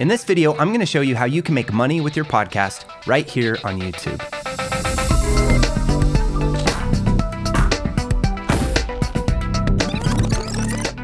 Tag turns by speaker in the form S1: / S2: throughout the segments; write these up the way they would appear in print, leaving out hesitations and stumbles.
S1: In this video, I'm going to show you how you can make money with your podcast right here on YouTube.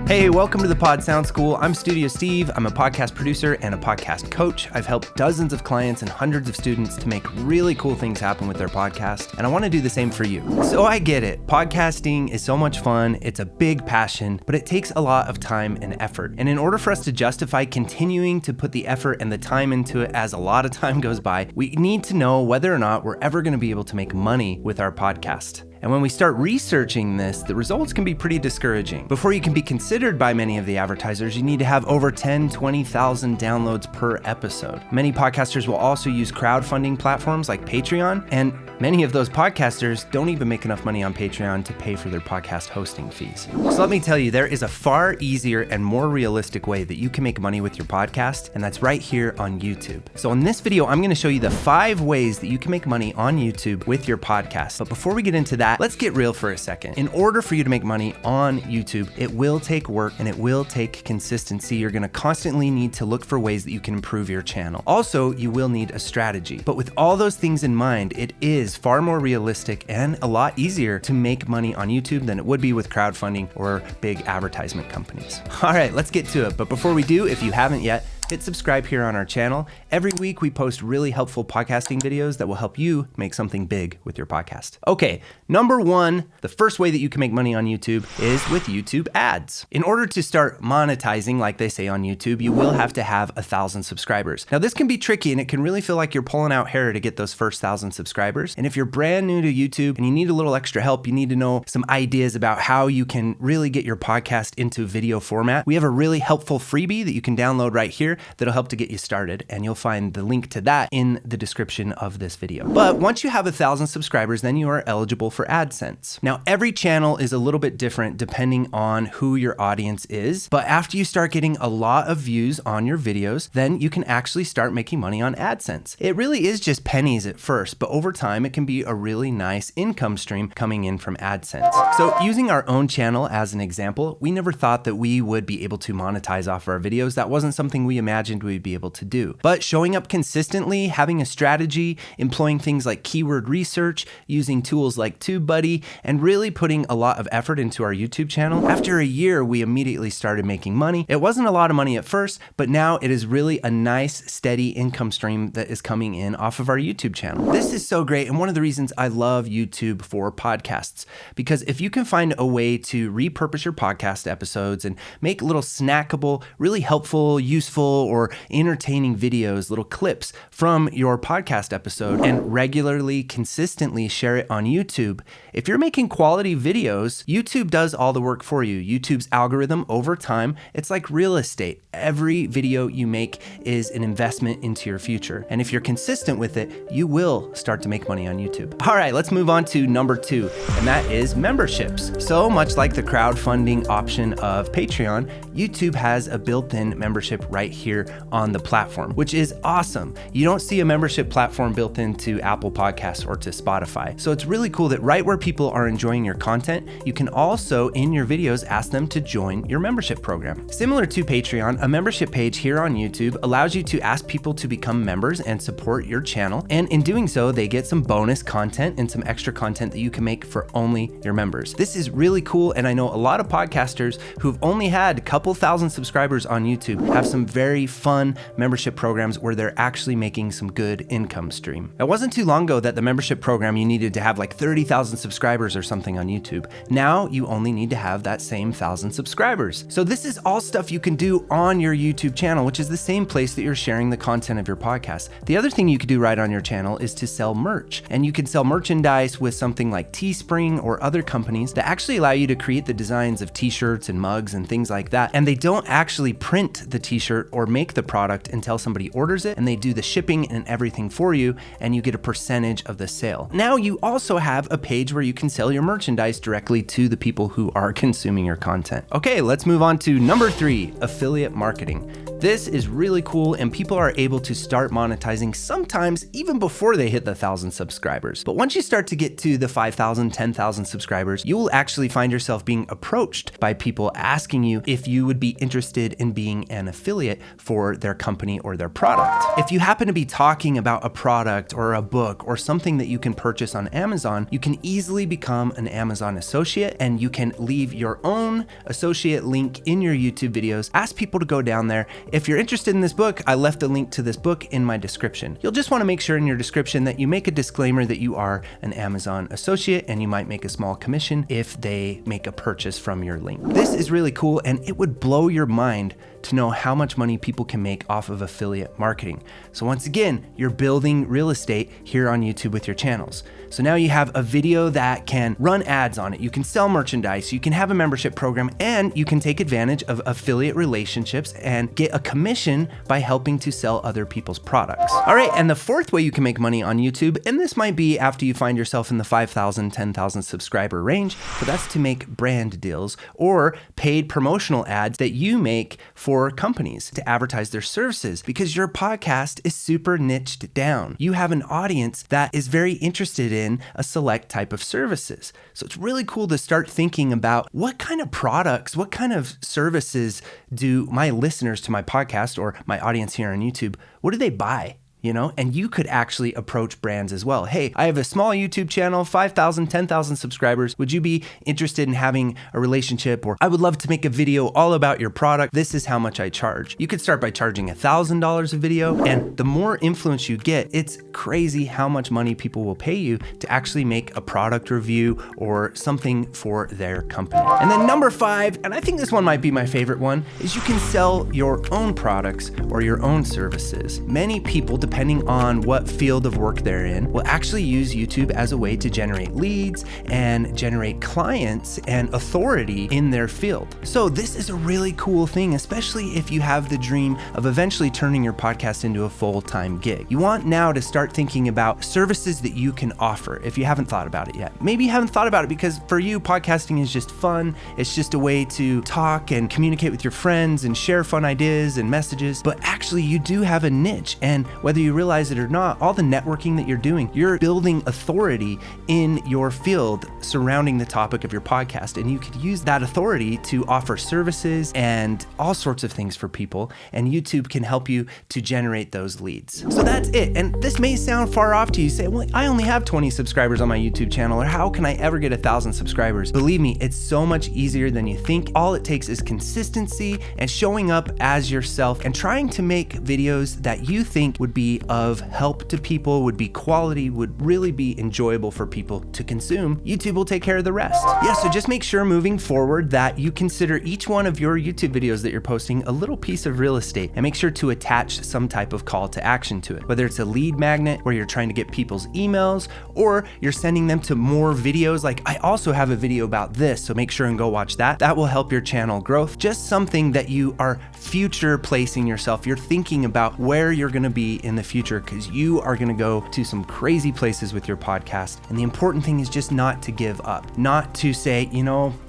S1: Hey, welcome to the Pod Sound School. I'm Studio Steve. I'm a podcast producer and a podcast coach. I've helped dozens of clients and hundreds of students to make really cool things happen with their podcast, and I want to do the same for you. So I get it. Podcasting is so much fun. It's a big passion, but it takes a lot of time and effort. And in order for us to justify continuing to put the effort and the time into it as a lot of time goes by, we need to know whether or not we're ever going to be able to make money with our podcast. And when we start researching this, the results can be pretty discouraging. Before you can be considered by many of the advertisers, you need to have over 20,000 downloads per episode. Many podcasters will also use crowdfunding platforms like Patreon, and many of those podcasters don't even make enough money on Patreon to pay for their podcast hosting fees. So let me tell you, there is a far easier and more realistic way that you can make money with your podcast, and that's right here on YouTube. So in this video, I'm going to show you the 5 ways that you can make money on YouTube with your podcast. But before we get into that, let's get real for a second. In order for you to make money on YouTube, it will take work and it will take consistency. You're going to constantly need to look for ways that you can improve your channel. Also, you will need a strategy. But with all those things in mind, it is far more realistic and a lot easier to make money on YouTube than it would be with crowdfunding or big advertisement companies. All right, let's get to it. But before we do, if you haven't yet, hit subscribe here on our channel. Every week we post really helpful podcasting videos that will help you make something big with your podcast. Okay, number 1, the first way that you can make money on YouTube is with YouTube ads. In order to start monetizing, like they say on YouTube, you will have to have 1,000 subscribers. Now this can be tricky and it can really feel like you're pulling out hair to get those first 1,000 subscribers. And if you're brand new to YouTube and you need a little extra help, you need to know some ideas about how you can really get your podcast into video format, we have a really helpful freebie that you can download right here that'll help to get you started, and you'll find the link to that in the description of this video. But once you have 1,000 subscribers, then you are eligible for AdSense. Now, every channel is a little bit different depending on who your audience is, but after you start getting a lot of views on your videos, then you can actually start making money on AdSense. It really is just pennies at first, but over time, it can be a really nice income stream coming in from AdSense. So using our own channel as an example, we never thought that we would be able to monetize off our videos. That wasn't something we imagined we'd be able to do. But showing up consistently, having a strategy, employing things like keyword research, using tools like TubeBuddy, and really putting a lot of effort into our YouTube channel, after a year, we immediately started making money. It wasn't a lot of money at first, but now it is really a nice, steady income stream that is coming in off of our YouTube channel. This is so great, and one of the reasons I love YouTube for podcasts, because if you can find a way to repurpose your podcast episodes and make little snackable, really helpful, useful, or entertaining videos, little clips from your podcast episode, and regularly, consistently share it on YouTube. If you're making quality videos, YouTube does all the work for you. YouTube's algorithm over time, it's like real estate. Every video you make is an investment into your future. And if you're consistent with it, you will start to make money on YouTube. All right, let's move on to number 2, and that is memberships. So much like the crowdfunding option of Patreon, YouTube has a built-in membership right here on the platform, which is awesome. You don't see a membership platform built into Apple Podcasts or to Spotify. So it's really cool that right where people are enjoying your content, you can also in your videos ask them to join your membership program. Similar to Patreon, a membership page here on YouTube allows you to ask people to become members and support your channel. And in doing so, they get some bonus content and some extra content that you can make for only your members. This is really cool. And I know a lot of podcasters who've only had a couple thousand subscribers on YouTube have some very fun membership programs where they're actually making some good income stream. It wasn't too long ago that the membership program you needed to have like 30,000 subscribers or something on YouTube. Now you only need to have that same 1,000 subscribers. So this is all stuff you can do on your YouTube channel, which is the same place that you're sharing the content of your podcast. The other thing you could do right on your channel is to sell merch, and you can sell merchandise with something like Teespring or other companies that actually allow you to create the designs of t-shirts and mugs and things like that. And they don't actually print the t-shirt or make the product until somebody orders it, and they do the shipping and everything for you, and you get a percentage of the sale. Now you also have a page where you can sell your merchandise directly to the people who are consuming your content. Okay, let's move on to number 3, affiliate marketing. This is really cool, and people are able to start monetizing sometimes even before they hit the 1,000 subscribers. But once you start to get to the 5,000, 10,000 subscribers, you will actually find yourself being approached by people asking you if you would be interested in being an affiliate for their company or their product. If you happen to be talking about a product or a book or something that you can purchase on Amazon, you can easily become an Amazon associate, and you can leave your own associate link in your YouTube videos. Ask people to go down there. If you're interested in this book, I left a link to this book in my description. You'll just want to make sure in your description that you make a disclaimer that you are an Amazon associate, and you might make a small commission if they make a purchase from your link. This is really cool, and it would blow your mind to know how much money people can make off of affiliate marketing. So once again, you're building real estate here on YouTube with your channels. So now you have a video that can run ads on it. You can sell merchandise, you can have a membership program, and you can take advantage of affiliate relationships and get a commission by helping to sell other people's products. All right, and the fourth way you can make money on YouTube, and this might be after you find yourself in the 5,000, 10,000 subscriber range, but that's to make brand deals or paid promotional ads that you make for companies to advertise their services, because your podcast is super niched down. You have an audience that is very interested in a select type of services. So it's really cool to start thinking about what kind of products, what kind of services do my listeners to my podcast or my audience here on YouTube, what do they buy? And you could actually approach brands as well. Hey, I have a small YouTube channel, 5,000, 10,000 subscribers. Would you be interested in having a relationship? Or I would love to make a video all about your product. This is how much I charge. You could start by charging $1,000 a video. And the more influence you get, it's crazy how much money people will pay you to actually make a product review or something for their company. And then number 5, and I think this one might be my favorite one, is you can sell your own products or your own services. Many people, depending on what field of work they're in, will actually use YouTube as a way to generate leads and generate clients and authority in their field. So this is a really cool thing, especially if you have the dream of eventually turning your podcast into a full-time gig. You want now to start thinking about services that you can offer if you haven't thought about it yet. Maybe you haven't thought about it because for you, podcasting is just fun. It's just a way to talk and communicate with your friends and share fun ideas and messages. But actually, you do have a niche, and whether you realize it or not, all the networking that you're doing, you're building authority in your field surrounding the topic of your podcast. And you could use that authority to offer services and all sorts of things for people. And YouTube can help you to generate those leads. So that's it. And this may sound far off to you. You say, well, I only have 20 subscribers on my YouTube channel, or how can I ever get 1,000 subscribers? Believe me, it's so much easier than you think. All it takes is consistency and showing up as yourself and trying to make videos that you think would be of help to people, would be quality, would really be enjoyable for people to consume. YouTube will take care of the rest. Yeah, so just make sure moving forward that you consider each one of your YouTube videos that you're posting a little piece of real estate, and make sure to attach some type of call to action to it. Whether it's a lead magnet where you're trying to get people's emails, or you're sending them to more videos. Like I also have a video about this, so make sure and go watch that. That will help your channel growth. Just something that you are future placing yourself. You're thinking about where you're gonna be in the future, because you are gonna go to some crazy places with your podcast. And the important thing is just not to give up, not to say,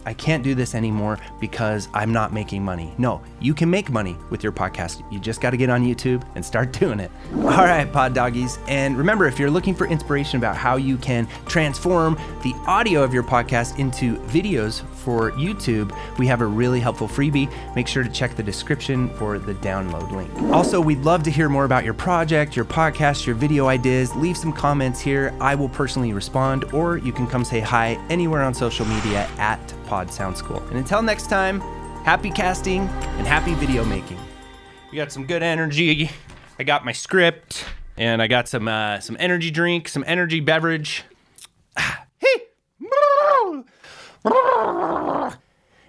S1: I can't do this anymore because I'm not making money. No, you can make money with your podcast. You just got to get on YouTube and start doing it. All right, pod doggies. And remember, if you're looking for inspiration about how you can transform the audio of your podcast into videos for YouTube, we have a really helpful freebie. Make sure to check the description for the download link. Also, we'd love to hear more about your project, your podcast, your video ideas. Leave some comments here. I will personally respond, or you can come say hi anywhere on social media at Pod Sound School. And until next time, happy casting and happy video making. We got some good energy. I got my script, and I got some energy drink, some energy beverage. Hey!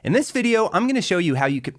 S1: In this video, I'm going to show you how you could